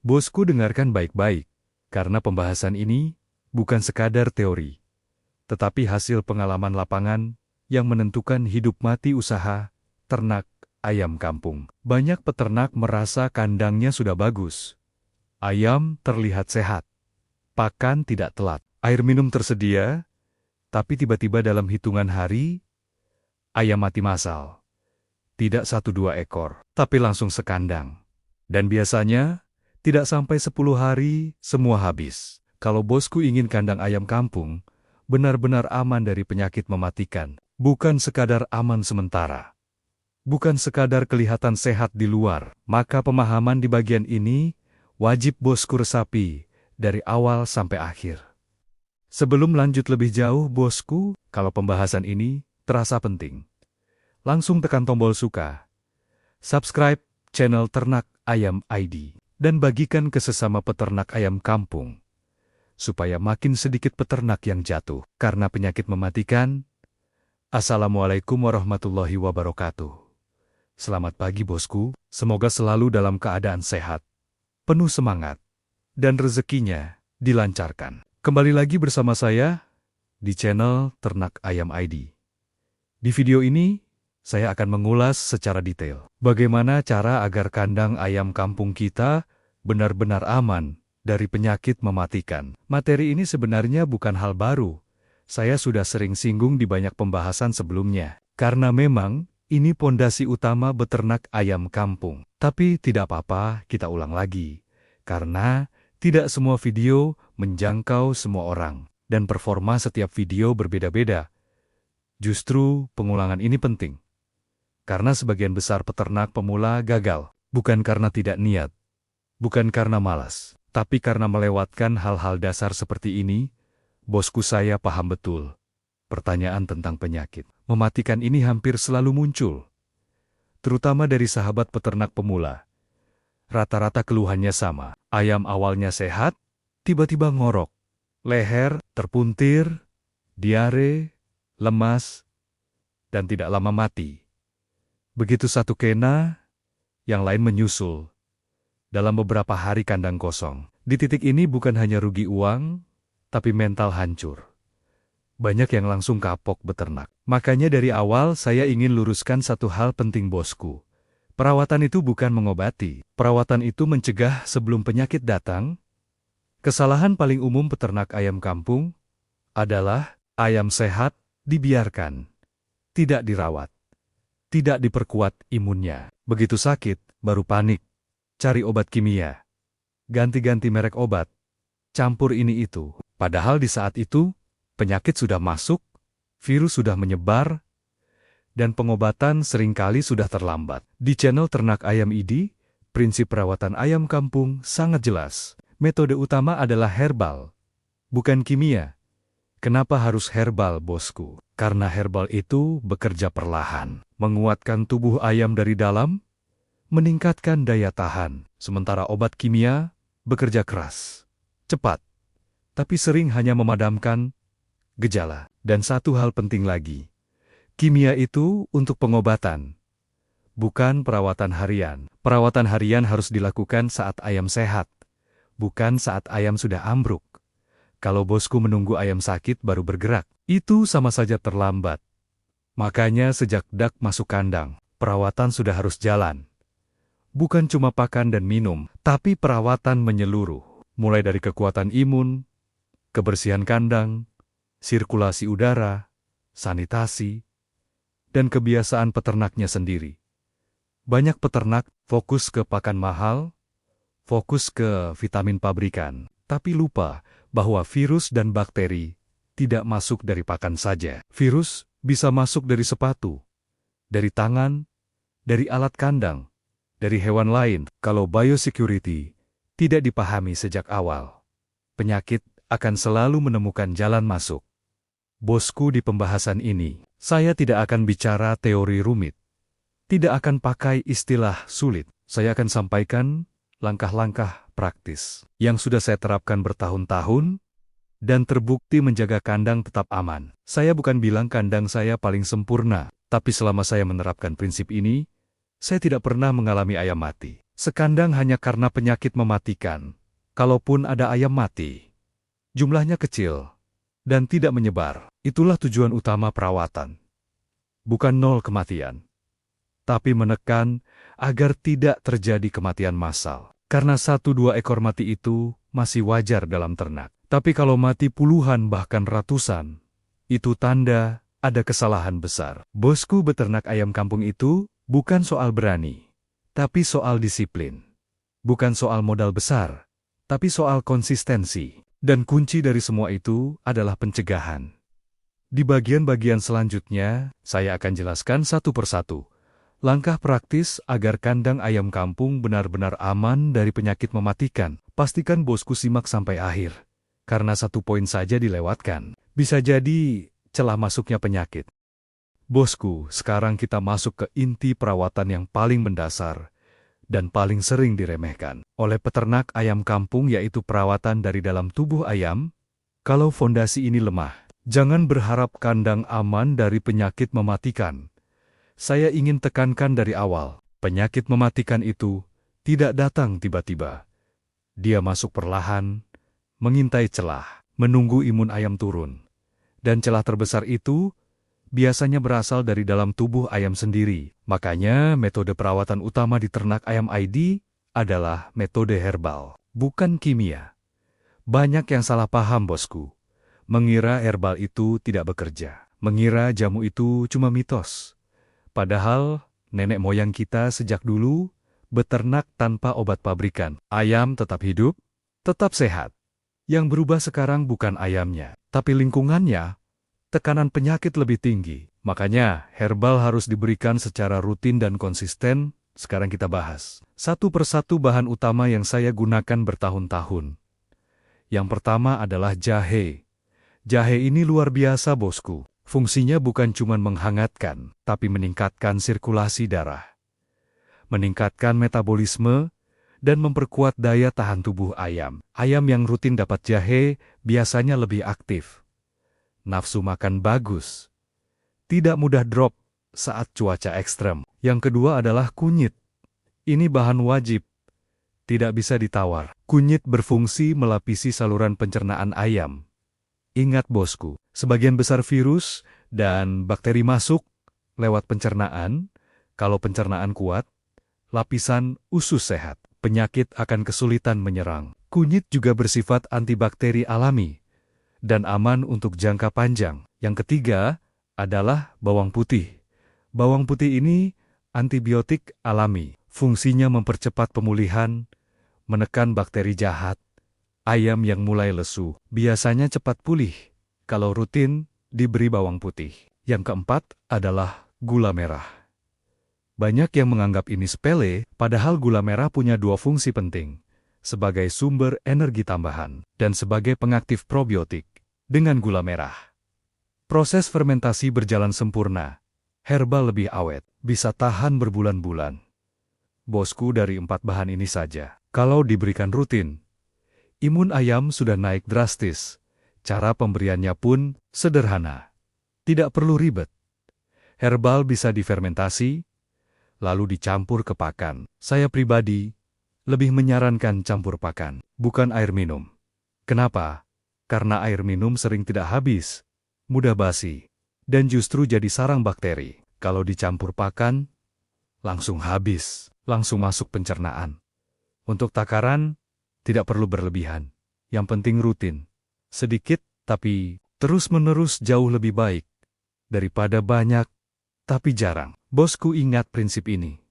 Bosku, dengarkan baik-baik, karena pembahasan ini bukan sekadar teori, tetapi hasil pengalaman lapangan yang menentukan hidup mati usaha ternak ayam kampung. Banyak peternak merasa kandangnya sudah bagus. Ayam terlihat sehat, pakan tidak telat, air minum tersedia, tapi tiba-tiba dalam hitungan hari, ayam mati massal. Tidak 1-2 ekor, tapi langsung sekandang. Dan biasanya, tidak sampai 10 hari, semua habis. Kalau bosku ingin kandang ayam kampung, benar-benar aman dari penyakit mematikan. Bukan sekadar aman sementara. Bukan sekadar kelihatan sehat di luar. Maka pemahaman di bagian ini, wajib bosku resapi, dari awal sampai akhir. Sebelum lanjut lebih jauh bosku, kalau pembahasan ini terasa penting, langsung tekan tombol suka, subscribe channel Ternak Ayam ID, dan bagikan ke sesama peternak ayam kampung, supaya makin sedikit peternak yang jatuh karena penyakit mematikan. Assalamualaikum warahmatullahi wabarakatuh. Selamat pagi bosku, semoga selalu dalam keadaan sehat, penuh semangat, dan rezekinya dilancarkan. Kembali lagi bersama saya di channel Ternak Ayam ID. Di video ini, saya akan mengulas secara detail bagaimana cara agar kandang ayam kampung kita benar-benar aman dari penyakit mematikan. Materi ini sebenarnya bukan hal baru. Saya sudah sering singgung di banyak pembahasan sebelumnya. Karena memang ini pondasi utama beternak ayam kampung. Tapi tidak apa-apa, kita ulang lagi. Karena tidak semua video menjangkau semua orang. Dan performa setiap video berbeda-beda. Justru pengulangan ini penting. Karena sebagian besar peternak pemula gagal, bukan karena tidak niat, bukan karena malas, tapi karena melewatkan hal-hal dasar seperti ini. Bosku, saya paham betul. Pertanyaan tentang penyakit mematikan ini hampir selalu muncul, terutama dari sahabat peternak pemula. Rata-rata keluhannya sama, ayam awalnya sehat, tiba-tiba ngorok, leher terpuntir, diare, lemas, dan tidak lama mati. Begitu satu kena, yang lain menyusul. Dalam beberapa hari kandang kosong. Di titik ini bukan hanya rugi uang, tapi mental hancur. Banyak yang langsung kapok beternak. Makanya dari awal saya ingin luruskan satu hal penting bosku. Perawatan itu bukan mengobati. Perawatan itu mencegah sebelum penyakit datang. Kesalahan paling umum peternak ayam kampung adalah ayam sehat dibiarkan, tidak dirawat. Tidak diperkuat imunnya. Begitu sakit, baru panik. Cari obat kimia. Ganti-ganti merek obat. Campur ini itu. Padahal di saat itu, penyakit sudah masuk, virus sudah menyebar, dan pengobatan seringkali sudah terlambat. Di channel Ternak Ayam ID, prinsip perawatan ayam kampung sangat jelas. Metode utama adalah herbal, bukan kimia. Kenapa harus herbal bosku? Karena herbal itu bekerja perlahan, menguatkan tubuh ayam dari dalam, meningkatkan daya tahan. Sementara obat kimia bekerja keras, cepat, tapi sering hanya memadamkan gejala. Dan satu hal penting lagi, kimia itu untuk pengobatan, bukan perawatan harian. Perawatan harian harus dilakukan saat ayam sehat, bukan saat ayam sudah ambruk. Kalau bosku menunggu ayam sakit baru bergerak, itu sama saja terlambat. Makanya sejak dak masuk kandang, perawatan sudah harus jalan. Bukan cuma pakan dan minum, tapi perawatan menyeluruh. Mulai dari kekuatan imun, kebersihan kandang, sirkulasi udara, sanitasi, dan kebiasaan peternaknya sendiri. Banyak peternak fokus ke pakan mahal, fokus ke vitamin pabrikan, tapi lupa bahwa virus dan bakteri tidak masuk dari pakan saja. Virus bisa masuk dari sepatu, dari tangan, dari alat kandang, dari hewan lain. Kalau biosecurity tidak dipahami sejak awal, penyakit akan selalu menemukan jalan masuk. Bosku, di pembahasan ini, saya tidak akan bicara teori rumit, tidak akan pakai istilah sulit. Saya akan sampaikan langkah-langkah praktis yang sudah saya terapkan bertahun-tahun dan terbukti menjaga kandang tetap aman. Saya bukan bilang kandang saya paling sempurna, tapi selama saya menerapkan prinsip ini, saya tidak pernah mengalami ayam mati. Sekandang hanya karena penyakit mematikan. Kalaupun ada ayam mati, jumlahnya kecil dan tidak menyebar. Itulah tujuan utama perawatan. Bukan nol kematian, tapi menekan agar tidak terjadi kematian massal. Karena 1-2 ekor mati itu masih wajar dalam ternak. Tapi kalau mati puluhan bahkan ratusan, itu tanda ada kesalahan besar. Bosku, beternak ayam kampung itu bukan soal berani, tapi soal disiplin. Bukan soal modal besar, tapi soal konsistensi. Dan kunci dari semua itu adalah pencegahan. Di bagian-bagian selanjutnya, saya akan jelaskan satu persatu langkah praktis agar kandang ayam kampung benar-benar aman dari penyakit mematikan. Pastikan bosku simak sampai akhir, karena satu poin saja dilewatkan bisa jadi celah masuknya penyakit. Bosku, sekarang kita masuk ke inti perawatan yang paling mendasar dan paling sering diremehkan oleh peternak ayam kampung, yaitu perawatan dari dalam tubuh ayam. Kalau fondasi ini lemah, jangan berharap kandang aman dari penyakit mematikan. Saya ingin tekankan dari awal, penyakit mematikan itu tidak datang tiba-tiba. Dia masuk perlahan, mengintai celah, menunggu imun ayam turun. Dan celah terbesar itu biasanya berasal dari dalam tubuh ayam sendiri. Makanya metode perawatan utama di ternak ayam ID adalah metode herbal, bukan kimia. Banyak yang salah paham, bosku. Mengira herbal itu tidak bekerja. Mengira jamu itu cuma mitos. Padahal nenek moyang kita sejak dulu beternak tanpa obat pabrikan. Ayam tetap hidup, tetap sehat. Yang berubah sekarang bukan ayamnya, tapi lingkungannya. Tekanan penyakit lebih tinggi. Makanya herbal harus diberikan secara rutin dan konsisten. Sekarang kita bahas satu persatu bahan utama yang saya gunakan bertahun-tahun. Yang pertama adalah jahe. Jahe ini luar biasa, bosku. Fungsinya bukan cuma menghangatkan, tapi meningkatkan sirkulasi darah, meningkatkan metabolisme, dan memperkuat daya tahan tubuh ayam. Ayam yang rutin dapat jahe biasanya lebih aktif, nafsu makan bagus, tidak mudah drop saat cuaca ekstrem. Yang kedua adalah kunyit. Ini bahan wajib, tidak bisa ditawar. Kunyit berfungsi melapisi saluran pencernaan ayam. Ingat, bosku, sebagian besar virus dan bakteri masuk lewat pencernaan. Kalau pencernaan kuat, lapisan usus sehat, penyakit akan kesulitan menyerang. Kunyit juga bersifat antibakteri alami dan aman untuk jangka panjang. Yang ketiga adalah bawang putih. Bawang putih ini antibiotik alami. Fungsinya mempercepat pemulihan, menekan bakteri jahat. Ayam yang mulai lesu biasanya cepat pulih kalau rutin diberi bawang putih. Yang keempat adalah gula merah. Banyak yang menganggap ini sepele, padahal gula merah punya dua fungsi penting, sebagai sumber energi tambahan dan sebagai pengaktif probiotik. Dengan gula merah, proses fermentasi berjalan sempurna, herbal lebih awet, bisa tahan berbulan-bulan. Bosku, dari 4 bahan ini saja, kalau diberikan rutin, imun ayam sudah naik drastis. Cara pemberiannya pun sederhana. Tidak perlu ribet. Herbal bisa difermentasi, lalu dicampur ke pakan. Saya pribadi lebih menyarankan campur pakan, bukan air minum. Kenapa? Karena air minum sering tidak habis, mudah basi, dan justru jadi sarang bakteri. Kalau dicampur pakan, langsung habis, langsung masuk pencernaan. Untuk takaran, tidak perlu berlebihan. Yang penting rutin. Sedikit, tapi terus-menerus jauh lebih baik daripada banyak, tapi jarang. Bosku, ingat prinsip ini.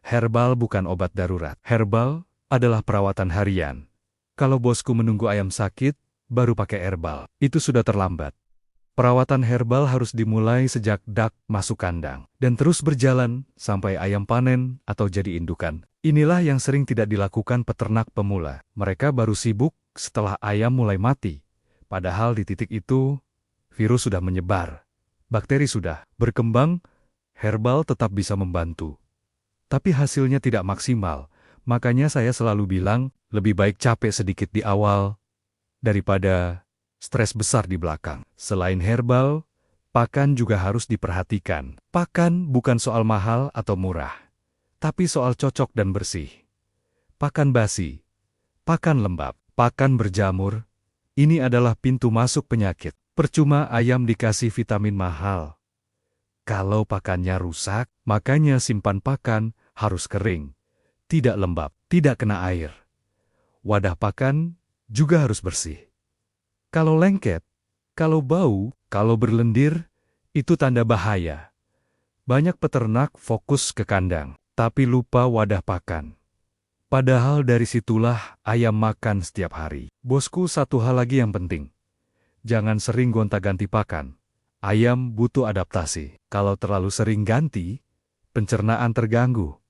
Herbal bukan obat darurat. Herbal adalah perawatan harian. Kalau bosku menunggu ayam sakit, baru pakai herbal, itu sudah terlambat. Perawatan herbal harus dimulai sejak dak masuk kandang, dan terus berjalan sampai ayam panen atau jadi indukan. Inilah yang sering tidak dilakukan peternak pemula. Mereka baru sibuk setelah ayam mulai mati. Padahal di titik itu, virus sudah menyebar. Bakteri sudah berkembang, herbal tetap bisa membantu. Tapi hasilnya tidak maksimal. Makanya saya selalu bilang, lebih baik capek sedikit di awal, daripada stres besar di belakang. Selain herbal, pakan juga harus diperhatikan. Pakan bukan soal mahal atau murah, Tapi soal cocok dan bersih. Pakan basi, pakan lembab, pakan berjamur, ini adalah pintu masuk penyakit. Percuma ayam dikasih vitamin mahal. Kalau pakannya rusak, makanya simpan pakan harus kering, tidak lembab, tidak kena air. Wadah pakan juga harus bersih. Kalau lengket, kalau bau, kalau berlendir, itu tanda bahaya. Banyak peternak fokus ke kandang, tapi lupa wadah pakan. Padahal dari situlah ayam makan setiap hari. Bosku, satu hal lagi yang penting. Jangan sering gonta-ganti pakan. Ayam butuh adaptasi. Kalau terlalu sering ganti, pencernaan terganggu.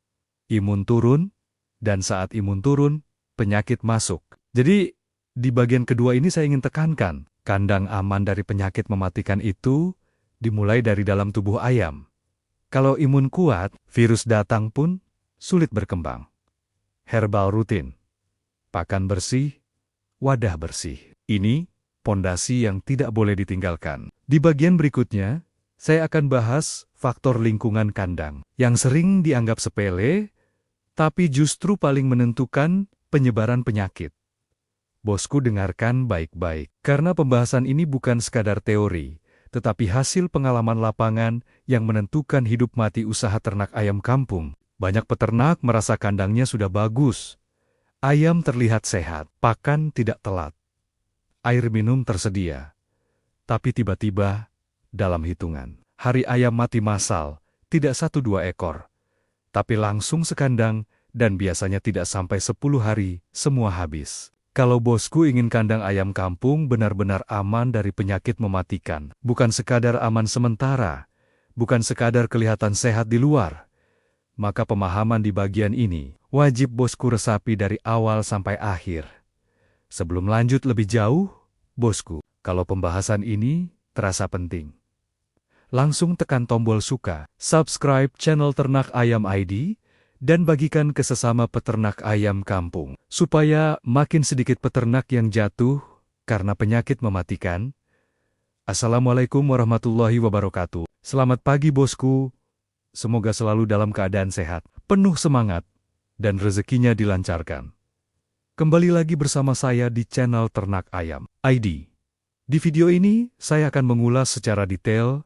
Imun turun, dan saat imun turun, penyakit masuk. Jadi, di bagian kedua ini saya ingin tekankan, kandang aman dari penyakit mematikan itu dimulai dari dalam tubuh ayam. Kalau imun kuat, virus datang pun sulit berkembang. Herbal rutin, pakan bersih, wadah bersih. Ini pondasi yang tidak boleh ditinggalkan. Di bagian berikutnya, saya akan bahas faktor lingkungan kandang yang sering dianggap sepele, tapi justru paling menentukan penyebaran penyakit. Bosku, dengarkan baik-baik, karena pembahasan ini bukan sekadar teori, tetapi hasil pengalaman lapangan yang menentukan hidup mati usaha ternak ayam kampung. Banyak peternak merasa kandangnya sudah bagus. Ayam terlihat sehat, pakan tidak telat. Air minum tersedia. Tapi tiba-tiba, dalam hitungan, hari ayam mati massal, tidak 1-2 ekor. Tapi langsung sekandang, dan biasanya tidak sampai 10 hari, semua habis. Kalau bosku ingin kandang ayam kampung benar-benar aman dari penyakit mematikan, bukan sekadar aman sementara, bukan sekadar kelihatan sehat di luar, maka pemahaman di bagian ini wajib bosku resapi dari awal sampai akhir. Sebelum lanjut lebih jauh, bosku, kalau pembahasan ini terasa penting, langsung tekan tombol suka, subscribe channel Ternak Ayam ID, dan bagikan ke sesama peternak ayam kampung, supaya makin sedikit peternak yang jatuh karena penyakit mematikan. Assalamualaikum warahmatullahi wabarakatuh. Selamat pagi bosku. Semoga selalu dalam keadaan sehat, penuh semangat, dan rezekinya dilancarkan. Kembali lagi bersama saya di channel Ternak Ayam ID. Di video ini, saya akan mengulas secara detail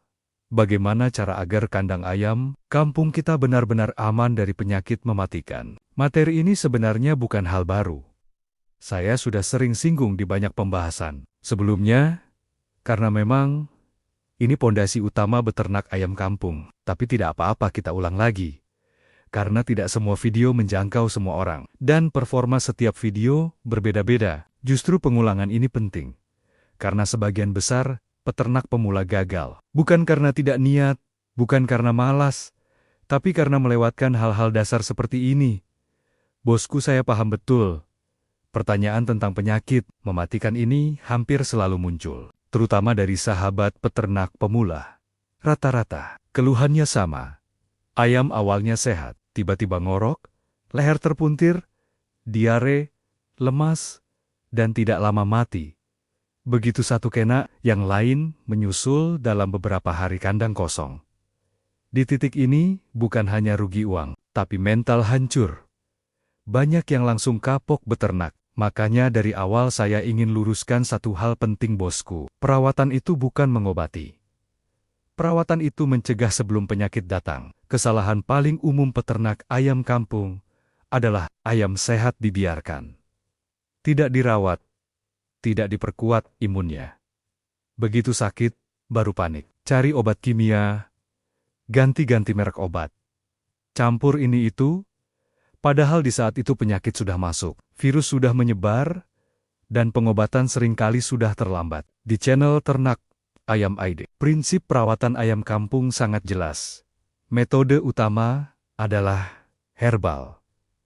bagaimana cara agar kandang ayam kampung kita benar-benar aman dari penyakit mematikan. Materi ini sebenarnya bukan hal baru. Saya sudah sering singgung di banyak pembahasan sebelumnya, karena memang ini pondasi utama beternak ayam kampung. Tapi tidak apa-apa kita ulang lagi. Karena tidak semua video menjangkau semua orang. Dan performa setiap video berbeda-beda. Justru pengulangan ini penting. Karena sebagian besar peternak pemula gagal. Bukan karena tidak niat, bukan karena malas, tapi karena melewatkan hal-hal dasar seperti ini. Bosku, saya paham betul. Pertanyaan tentang penyakit mematikan ini hampir selalu muncul. Terutama dari sahabat peternak pemula. Rata-rata, keluhannya sama. Ayam awalnya sehat, tiba-tiba ngorok, leher terpuntir, diare, lemas, dan tidak lama mati. Begitu satu kena, yang lain menyusul dalam beberapa hari kandang kosong. Di titik ini, bukan hanya rugi uang, tapi mental hancur. Banyak yang langsung kapok beternak. Makanya dari awal saya ingin luruskan satu hal penting bosku. Perawatan itu bukan mengobati. Perawatan itu mencegah sebelum penyakit datang. Kesalahan paling umum peternak ayam kampung adalah ayam sehat dibiarkan. Tidak dirawat, tidak diperkuat imunnya. Begitu sakit, baru panik. Cari obat kimia, ganti-ganti merek obat. Campur ini itu, padahal di saat itu penyakit sudah masuk, virus sudah menyebar, dan pengobatan seringkali sudah terlambat. Di channel Ternak Ayam ID, prinsip perawatan ayam kampung sangat jelas. Metode utama adalah herbal,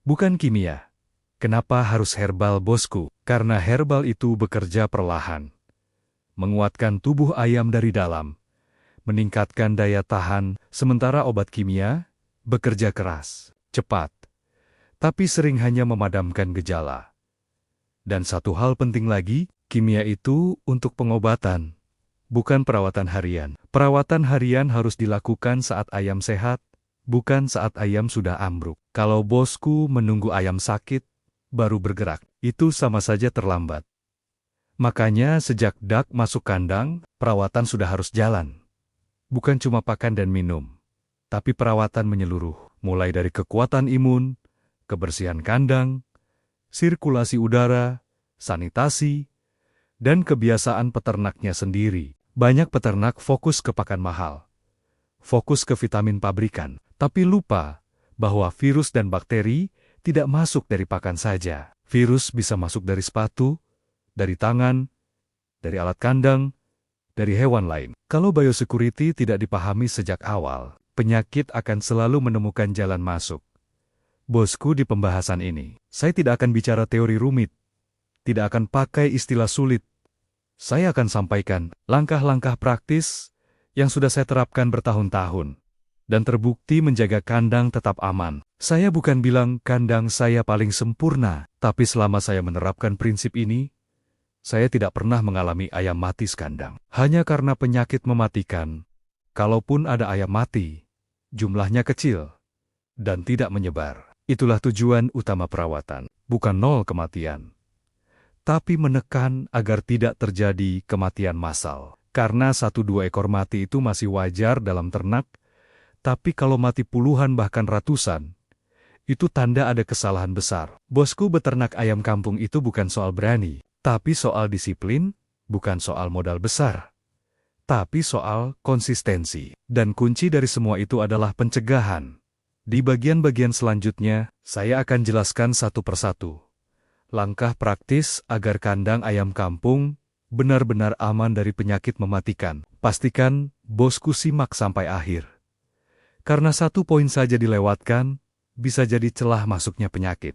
bukan kimia. Kenapa harus herbal bosku? Karena herbal itu bekerja perlahan, menguatkan tubuh ayam dari dalam, meningkatkan daya tahan, sementara obat kimia bekerja keras, cepat, tapi sering hanya memadamkan gejala. Dan satu hal penting lagi, kimia itu untuk pengobatan, bukan perawatan harian. Perawatan harian harus dilakukan saat ayam sehat, bukan saat ayam sudah ambruk. Kalau bosku menunggu ayam sakit, baru bergerak, itu sama saja terlambat. Makanya sejak dak masuk kandang, perawatan sudah harus jalan. Bukan cuma pakan dan minum, tapi perawatan menyeluruh, mulai dari kekuatan imun, kebersihan kandang, sirkulasi udara, sanitasi, dan kebiasaan peternaknya sendiri. Banyak peternak fokus ke pakan mahal, fokus ke vitamin pabrikan, tapi lupa bahwa virus dan bakteri tidak masuk dari pakan saja. Virus bisa masuk dari sepatu, dari tangan, dari alat kandang, dari hewan lain. Kalau biosecurity tidak dipahami sejak awal, penyakit akan selalu menemukan jalan masuk. Bosku, di pembahasan ini, saya tidak akan bicara teori rumit, tidak akan pakai istilah sulit. Saya akan sampaikan langkah-langkah praktis yang sudah saya terapkan bertahun-tahun dan terbukti menjaga kandang tetap aman. Saya bukan bilang kandang saya paling sempurna, tapi selama saya menerapkan prinsip ini, saya tidak pernah mengalami ayam mati sekandang. Hanya karena penyakit mematikan. Kalaupun ada ayam mati, jumlahnya kecil dan tidak menyebar. Itulah tujuan utama perawatan, bukan nol kematian, tapi menekan agar tidak terjadi kematian massal. Karena 1-2 ekor mati itu masih wajar dalam ternak, tapi kalau mati puluhan bahkan ratusan, itu tanda ada kesalahan besar. Bosku, beternak ayam kampung itu bukan soal berani, tapi soal disiplin, bukan soal modal besar, tapi soal konsistensi. Dan kunci dari semua itu adalah pencegahan. Di bagian-bagian selanjutnya, saya akan jelaskan satu persatu langkah praktis agar kandang ayam kampung benar-benar aman dari penyakit mematikan. Pastikan bosku simak sampai akhir. Karena satu poin saja dilewatkan, bisa jadi celah masuknya penyakit.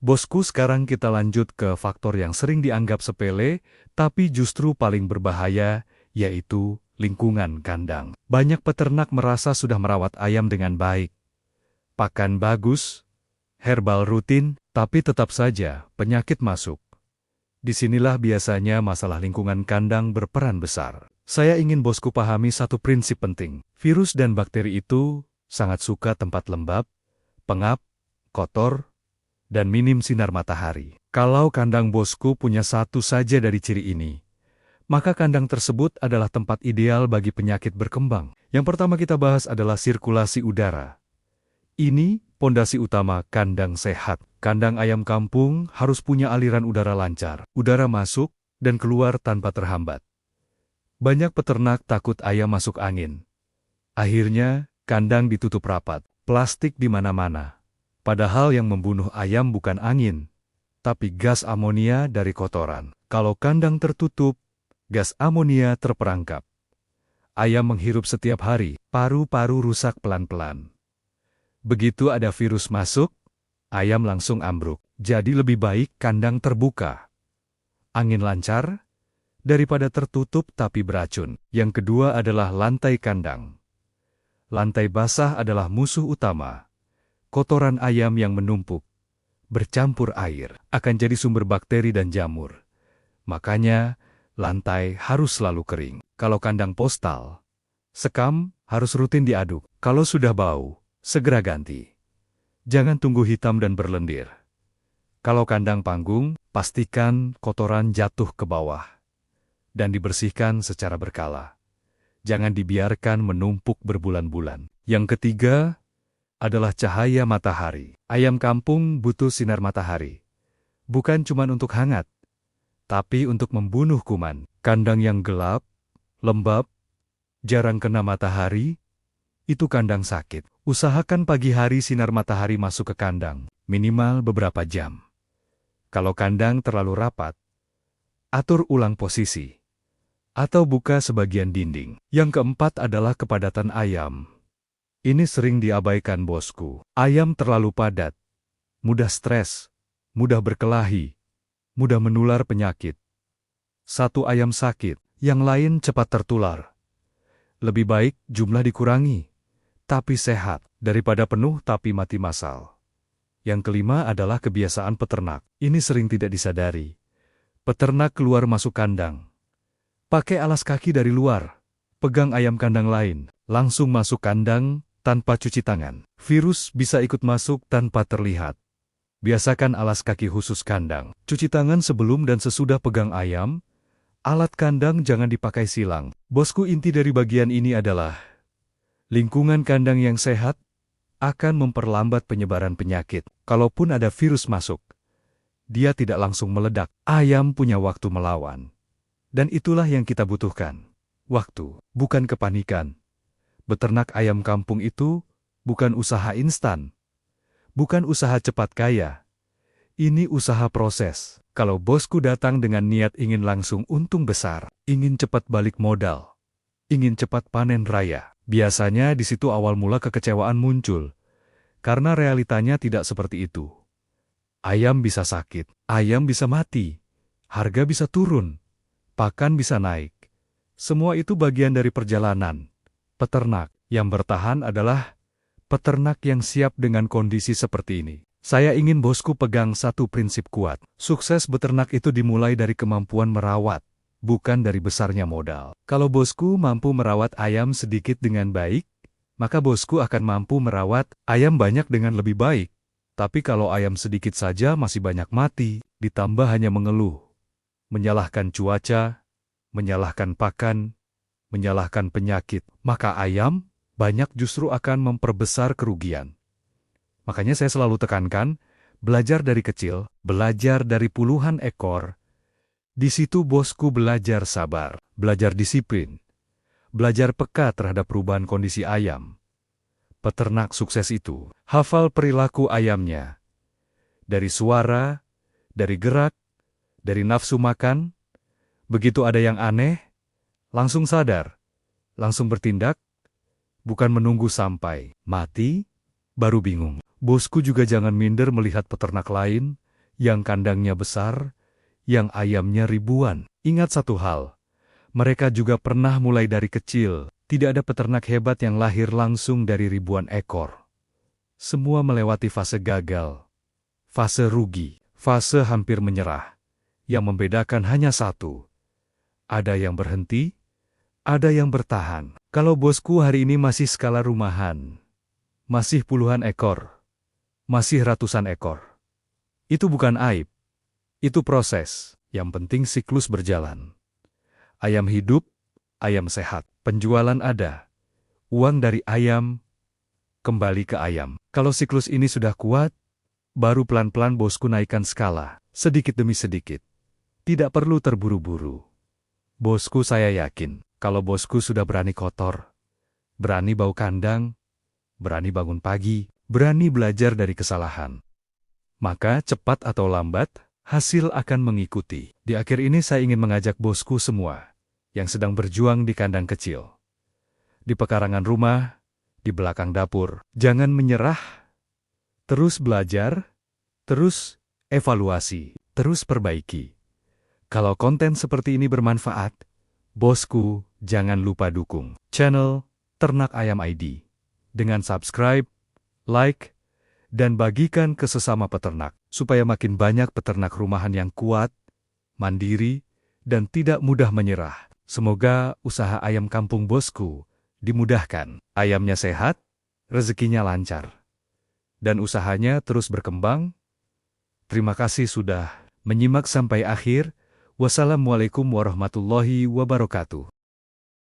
Bosku, sekarang kita lanjut ke faktor yang sering dianggap sepele, tapi justru paling berbahaya, yaitu lingkungan kandang. Banyak peternak merasa sudah merawat ayam dengan baik. Pakan bagus, herbal rutin, tapi tetap saja penyakit masuk. Disinilah biasanya masalah lingkungan kandang berperan besar. Saya ingin bosku pahami satu prinsip penting. Virus dan bakteri itu sangat suka tempat lembab, pengap, kotor, dan minim sinar matahari. Kalau kandang bosku punya satu saja dari ciri ini, maka kandang tersebut adalah tempat ideal bagi penyakit berkembang. Yang pertama kita bahas adalah sirkulasi udara. Ini pondasi utama kandang sehat. Kandang ayam kampung harus punya aliran udara lancar. Udara masuk dan keluar tanpa terhambat. Banyak peternak takut ayam masuk angin. Akhirnya, kandang ditutup rapat, plastik di mana-mana. Padahal yang membunuh ayam bukan angin, tapi gas amonia dari kotoran. Kalau kandang tertutup, gas amonia terperangkap. Ayam menghirup setiap hari, paru-paru rusak pelan-pelan. Begitu ada virus masuk, ayam langsung ambruk. Jadi lebih baik kandang terbuka, angin lancar, daripada tertutup tapi beracun. Yang kedua adalah lantai kandang. Lantai basah adalah musuh utama. Kotoran ayam yang menumpuk, bercampur air, akan jadi sumber bakteri dan jamur. Makanya, lantai harus selalu kering. Kalau kandang postal, sekam harus rutin diaduk. Kalau sudah bau, segera ganti. Jangan tunggu hitam dan berlendir. Kalau kandang panggung, pastikan kotoran jatuh ke bawah dan dibersihkan secara berkala. Jangan dibiarkan menumpuk berbulan-bulan. Yang ketiga adalah cahaya matahari. Ayam kampung butuh sinar matahari. Bukan cuma untuk hangat, tapi untuk membunuh kuman. Kandang yang gelap, lembab, jarang kena matahari, itu kandang sakit. Usahakan pagi hari sinar matahari masuk ke kandang, minimal beberapa jam. Kalau kandang terlalu rapat, atur ulang posisi, atau buka sebagian dinding. Yang keempat adalah kepadatan ayam. Ini sering diabaikan bosku. Ayam terlalu padat, mudah stres, mudah berkelahi, mudah menular penyakit. Satu ayam sakit, yang lain cepat tertular. Lebih baik jumlah dikurangi, tapi sehat, daripada penuh tapi mati massal. Yang kelima adalah kebiasaan peternak. Ini sering tidak disadari. Peternak keluar masuk kandang. Pakai alas kaki dari luar, pegang ayam kandang lain, langsung masuk kandang, tanpa cuci tangan. Virus bisa ikut masuk tanpa terlihat. Biasakan alas kaki khusus kandang. Cuci tangan sebelum dan sesudah pegang ayam. Alat kandang jangan dipakai silang. Bosku, inti dari bagian ini adalah lingkungan kandang yang sehat akan memperlambat penyebaran penyakit. Kalaupun ada virus masuk, dia tidak langsung meledak. Ayam punya waktu melawan. Dan itulah yang kita butuhkan. Waktu, bukan kepanikan. Beternak ayam kampung itu bukan usaha instan. Bukan usaha cepat kaya. Ini usaha proses. Kalau bosku datang dengan niat ingin langsung untung besar, ingin cepat balik modal, ingin cepat panen raya, biasanya di situ awal mula kekecewaan muncul. Karena realitanya tidak seperti itu. Ayam bisa sakit, ayam bisa mati, harga bisa turun, pakan bisa naik. Semua itu bagian dari perjalanan. Peternak yang bertahan adalah peternak yang siap dengan kondisi seperti ini. Saya ingin bosku pegang satu prinsip kuat. Sukses beternak itu dimulai dari kemampuan merawat, bukan dari besarnya modal. Kalau bosku mampu merawat ayam sedikit dengan baik, maka bosku akan mampu merawat ayam banyak dengan lebih baik. Tapi kalau ayam sedikit saja masih banyak mati, ditambah hanya mengeluh, menyalahkan cuaca, menyalahkan pakan, menyalahkan penyakit, maka ayam banyak justru akan memperbesar kerugian. Makanya saya selalu tekankan, belajar dari kecil, belajar dari puluhan ekor. Di situ bosku belajar sabar, belajar disiplin, belajar peka terhadap perubahan kondisi ayam. Peternak sukses itu hafal perilaku ayamnya. Dari suara, dari gerak, dari nafsu makan. Begitu ada yang aneh, langsung sadar, langsung bertindak, bukan menunggu sampai mati, baru bingung. Bosku juga jangan minder melihat peternak lain, yang kandangnya besar, yang ayamnya ribuan. Ingat satu hal, mereka juga pernah mulai dari kecil. Tidak ada peternak hebat yang lahir langsung dari ribuan ekor. Semua melewati fase gagal, fase rugi, fase hampir menyerah. Yang membedakan hanya satu. Ada yang berhenti, ada yang bertahan. Kalau bosku hari ini masih skala rumahan, masih puluhan ekor, masih ratusan ekor, itu bukan aib, itu proses. Yang penting siklus berjalan. Ayam hidup, ayam sehat, penjualan ada, uang dari ayam kembali ke ayam. Kalau siklus ini sudah kuat, baru pelan-pelan bosku naikkan skala, sedikit demi sedikit. Tidak perlu terburu-buru. Bosku, saya yakin, kalau bosku sudah berani kotor, berani bau kandang, berani bangun pagi, berani belajar dari kesalahan, maka cepat atau lambat, hasil akan mengikuti. Di akhir ini saya ingin mengajak bosku semua, yang sedang berjuang di kandang kecil, di pekarangan rumah, di belakang dapur, jangan menyerah, terus belajar, terus evaluasi, terus perbaiki. Kalau konten seperti ini bermanfaat, bosku, jangan lupa dukung channel Ternak Ayam ID dengan subscribe, like, dan bagikan ke sesama peternak, supaya makin banyak peternak rumahan yang kuat, mandiri, dan tidak mudah menyerah. Semoga usaha ayam kampung bosku dimudahkan, ayamnya sehat, rezekinya lancar, dan usahanya terus berkembang. Terima kasih sudah menyimak sampai akhir. Wassalamualaikum warahmatullahi wabarakatuh.